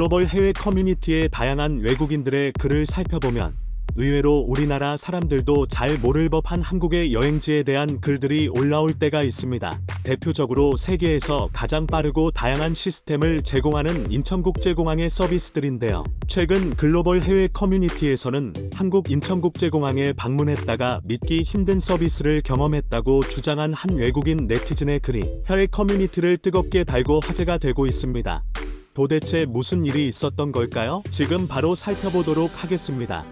글로벌 해외 커뮤니티의 다양한 외국인들의 글을 살펴보면 의외로 우리나라 사람들도 잘 모를 법한 한국의 여행지에 대한 글들이 올라올 때가 있습니다. 대표적으로 세계에서 가장 빠르고 다양한 시스템을 제공하는 인천국제공항의 서비스들인데요. 최근 글로벌 해외 커뮤니티에서는 한국 인천국제공항에 방문했다가 믿기 힘든 서비스를 경험했다고 주장한 한 외국인 네티즌의 글이 해외 커뮤니티를 뜨겁게 달고 화제가 되고 있습니다. 도대체 무슨 일이 있었던 걸까요? 지금 바로 살펴보도록 하겠습니다.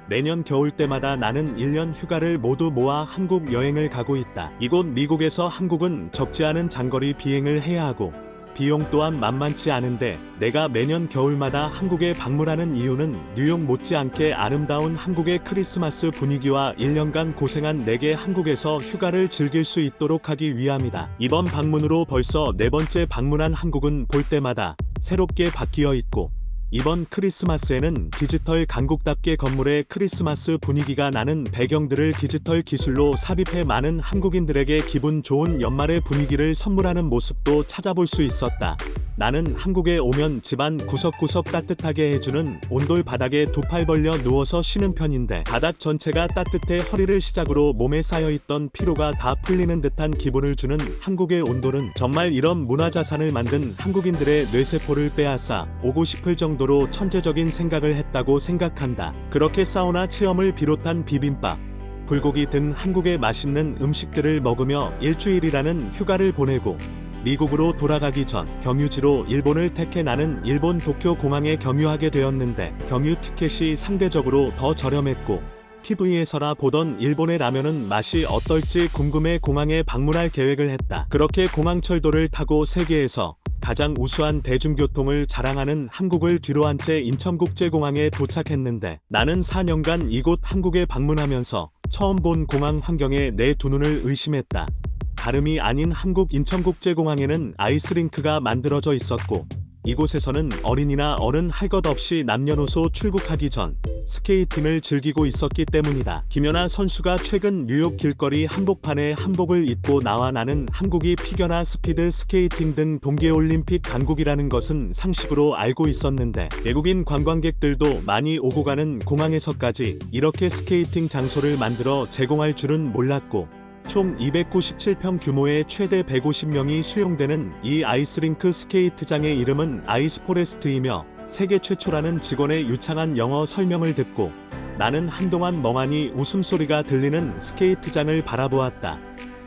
매년 겨울 때마다 나는 1년 휴가를 모두 모아 한국 여행을 가고 있다. 이곳 미국에서 한국은 적지 않은 장거리 비행을 해야 하고 비용 또한 만만치 않은데 내가 매년 겨울마다 한국에 방문하는 이유는 뉴욕 못지않게 아름다운 한국의 크리스마스 분위기와 1년간 고생한 내게 한국에서 휴가를 즐길 수 있도록 하기 위함이다. 이번 방문으로 벌써 4번째 방문한 한국은 볼 때마다 새롭게 바뀌어 있고 이번 크리스마스에는 디지털 강국답게 건물의 크리스마스 분위기가 나는 배경들을 디지털 기술로 삽입해 많은 한국인들에게 기분 좋은 연말의 분위기를 선물하는 모습도 찾아볼 수 있었다. 나는 한국에 오면 집안 구석구석 따뜻하게 해주는 온돌 바닥에 두 팔 벌려 누워서 쉬는 편인데 바닥 전체가 따뜻해 허리를 시작으로 몸에 쌓여있던 피로가 다 풀리는 듯한 기분을 주는 한국의 온돌은 정말 이런 문화자산을 만든 한국인들의 뇌세포를 빼앗아 오고 싶을 정도로 천재적인 생각을 했다고 생각한다. 그렇게 사우나 체험을 비롯한 비빔밥, 불고기 등 한국의 맛있는 음식들을 먹으며 일주일이라는 휴가를 보내고 미국으로 돌아가기 전 경유지로 일본을 택해 나는 일본 도쿄 공항에 경유하게 되었는데 경유 티켓이 상대적으로 더 저렴했고 TV에서나 보던 일본의 라면은 맛이 어떨지 궁금해 공항에 방문할 계획을 했다. 그렇게 공항철도를 타고 세계에서 가장 우수한 대중교통을 자랑하는 한국을 뒤로한 채 인천국제공항에 도착했는데 나는 4년간 이곳 한국에 방문하면서 처음 본 공항 환경에 내 두 눈을 의심했다. 다름이 아닌 한국 인천국제공항에는 아이스링크가 만들어져 있었고 이곳에서는 어린이나 어른 할 것 없이 남녀노소 출국하기 전 스케이팅을 즐기고 있었기 때문이다. 김연아 선수가 최근 뉴욕 길거리 한복판에 한복을 입고 나와 나는 한국이 피겨나 스피드 스케이팅 등 동계올림픽 강국이라는 것은 상식으로 알고 있었는데 외국인 관광객들도 많이 오고 가는 공항에서까지 이렇게 스케이팅 장소를 만들어 제공할 줄은 몰랐고 총 297평 규모의 최대 150명이 수용되는 이 아이스링크 스케이트장의 이름은 아이스포레스트이며 세계 최초라는 직원의 유창한 영어 설명을 듣고 나는 한동안 멍하니 웃음소리가 들리는 스케이트장을 바라보았다.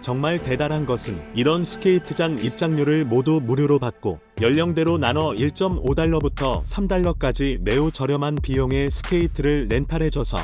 정말 대단한 것은 이런 스케이트장 입장료를 모두 무료로 받고 연령대로 나눠 1.5달러부터 3달러까지 매우 저렴한 비용의 스케이트를 렌탈해줘서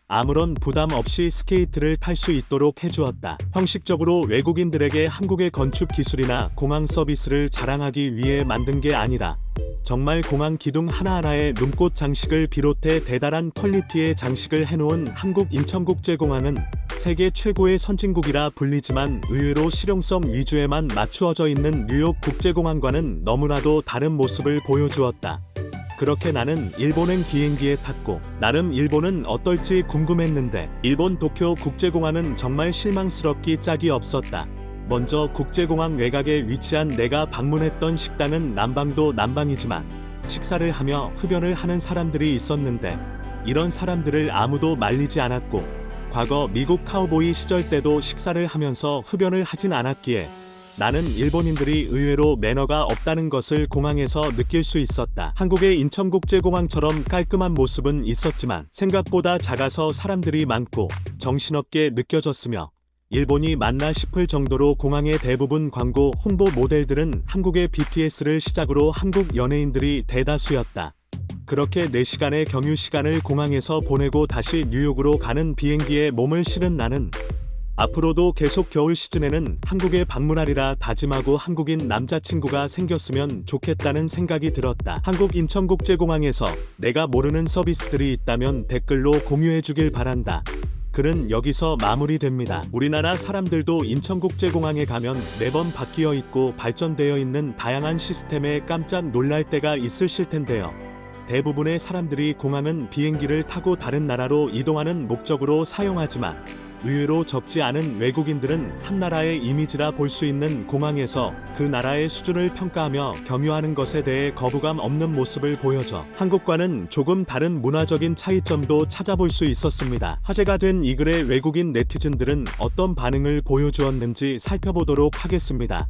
아무런 부담 없이 스케이트를 탈 수 있도록 해주었다. 형식적으로 외국인들에게 한국의 건축 기술이나 공항 서비스를 자랑하기 위해 만든 게 아니라 정말 공항 기둥 하나하나에 눈꽃 장식을 비롯해 대단한 퀄리티의 장식을 해놓은 한국 인천국제공항은 세계 최고의 선진국이라 불리지만 의외로 실용성 위주에만 맞추어져 있는 뉴욕 국제공항과는 너무나도 다른 모습을 보여주었다. 그렇게 나는 일본행 비행기에 탔고 나름 일본은 어떨지 궁금했는데 일본 도쿄 국제공항은 정말 실망스럽기 짝이 없었다. 먼저 국제공항 외곽에 위치한 내가 방문했던 식당은 난방도 난방이지만 식사를 하며 흡연을 하는 사람들이 있었는데 이런 사람들을 아무도 말리지 않았고 과거 미국 카우보이 시절 때도 식사를 하면서 흡연을 하진 않았기에 나는 일본인들이 의외로 매너가 없다는 것을 공항에서 느낄 수 있었다. 한국의 인천국제공항처럼 깔끔한 모습은 있었지만 생각보다 작아서 사람들이 많고 정신없게 느껴졌으며 일본이 맞나 싶을 정도로 공항의 대부분 광고 홍보 모델들은 한국의 BTS를 시작으로 한국 연예인들이 대다수였다. 그렇게 4시간의 경유 시간을 공항에서 보내고 다시 뉴욕으로 가는 비행기에 몸을 실은 나는 앞으로도 계속 겨울 시즌에는 한국에 방문하리라 다짐하고 한국인 남자친구가 생겼으면 좋겠다는 생각이 들었다. 한국 인천국제공항에서 내가 모르는 서비스들이 있다면 댓글로 공유해주길 바란다. 글은 여기서 마무리됩니다. 우리나라 사람들도 인천국제공항에 가면 매번 바뀌어 있고 발전되어 있는 다양한 시스템에 깜짝 놀랄 때가 있으실 텐데요. 대부분의 사람들이 공항은 비행기를 타고 다른 나라로 이동하는 목적으로 사용하지만 의외로 적지 않은 외국인들은 한 나라의 이미지라 볼 수 있는 공항에서 그 나라의 수준을 평가하며 경유하는 것에 대해 거부감 없는 모습을 보여줘 한국과는 조금 다른 문화적인 차이점도 찾아볼 수 있었습니다. 화제가 된 이 글에 외국인 네티즌들은 어떤 반응을 보여주었는지 살펴보도록 하겠습니다.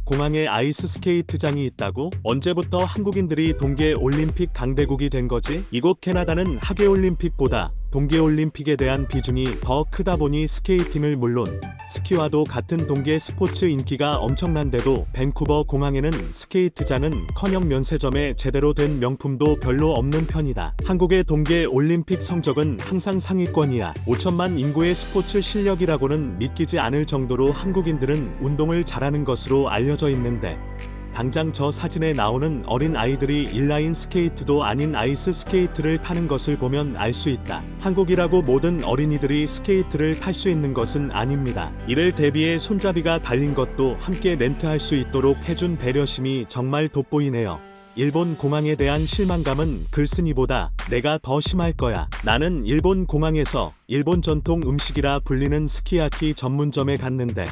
공항에 아이스 스케이트장이 있다고? 언제부터 한국인들이 동계올림픽 강대국이 된 거지? 이곳 캐나다는 하계올림픽보다 동계올림픽에 대한 비중이 더 크다 보니 스케이팅을 물론 스키와도 같은 동계 스포츠 인기가 엄청난데도 밴쿠버 공항에는 스케이트장은 커녕 면세점에 제대로 된 명품도 별로 없는 편이다. 한국의 동계올림픽 성적은 항상 상위권이야. 5천만 인구의 스포츠 실력이라고는 믿기지 않을 정도로 한국인들은 운동을 잘하는 것으로 알려져 있는데 당장 저 사진에 나오는 어린 아이들이 인라인 스케이트도 아닌 아이스 스케이트를 타는 것을 보면 알 수 있다. 한국이라고 모든 어린이들이 스케이트를 탈 수 있는 것은 아닙니다. 이를 대비해 손잡이가 달린 것도 함께 렌트할 수 있도록 해준 배려심이 정말 돋보이네요. 일본 공항에 대한 실망감은 글쓴이보다 내가 더 심할 거야. 나는 일본 공항에서 일본 전통 음식이라 불리는 스키야키 전문점에 갔는데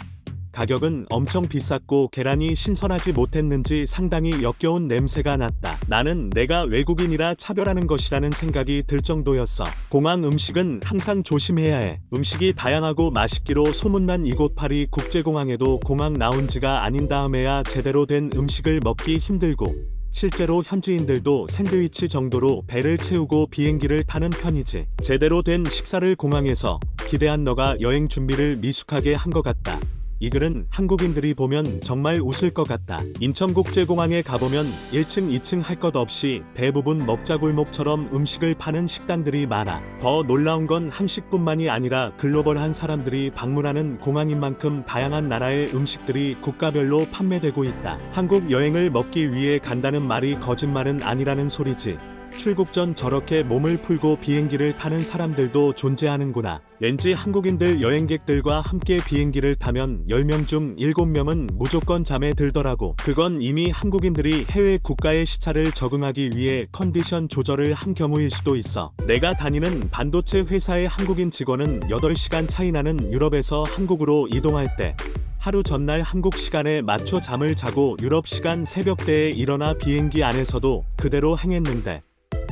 가격은 엄청 비쌌고 계란이 신선하지 못했는지 상당히 역겨운 냄새가 났다. 나는 내가 외국인이라 차별하는 것이라는 생각이 들 정도였어. 공항 음식은 항상 조심해야 해. 음식이 다양하고 맛있기로 소문난 이곳 파리 국제공항에도 공항 라운지가 아닌 다음에야 제대로 된 음식을 먹기 힘들고 실제로 현지인들도 샌드위치 정도로 배를 채우고 비행기를 타는 편이지. 제대로 된 식사를 공항에서 기대한 너가 여행 준비를 미숙하게 한 것 같다. 이 글은 한국인들이 보면 정말 웃을 것 같다. 인천국제공항에 가보면 1층, 2층 할 것 없이 대부분 먹자골목처럼 음식을 파는 식당들이 많아. 더 놀라운 건 한식뿐만이 아니라 글로벌한 사람들이 방문하는 공항인 만큼 다양한 나라의 음식들이 국가별로 판매되고 있다. 한국 여행을 먹기 위해 간다는 말이 거짓말은 아니라는 소리지. 출국 전 저렇게 몸을 풀고 비행기를 타는 사람들도 존재하는구나. 왠지 한국인들 여행객들과 함께 비행기를 타면 10명 중 7명은 무조건 잠에 들더라고. 그건 이미 한국인들이 해외 국가의 시차를 적응하기 위해 컨디션 조절을 한 경우일 수도 있어. 내가 다니는 반도체 회사의 한국인 직원은 8시간 차이 나는 유럽에서 한국으로 이동할 때 하루 전날 한국 시간에 맞춰 잠을 자고 유럽 시간 새벽대에 일어나 비행기 안에서도 그대로 행했는데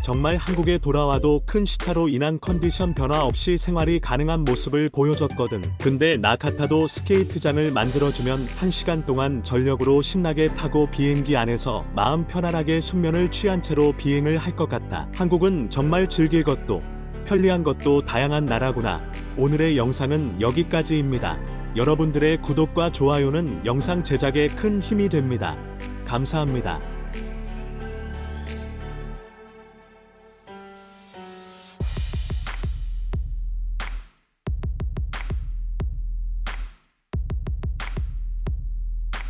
정말 한국에 돌아와도 큰 시차로 인한 컨디션 변화 없이 생활이 가능한 모습을 보여줬거든. 근데 나 같아도 스케이트장을 만들어주면 1시간 동안 전력으로 신나게 타고 비행기 안에서 마음 편안하게 숙면을 취한 채로 비행을 할 것 같다. 한국은 정말 즐길 것도 편리한 것도 다양한 나라구나. 오늘의 영상은 여기까지입니다. 여러분들의 구독과 좋아요는 영상 제작에 큰 힘이 됩니다. 감사합니다.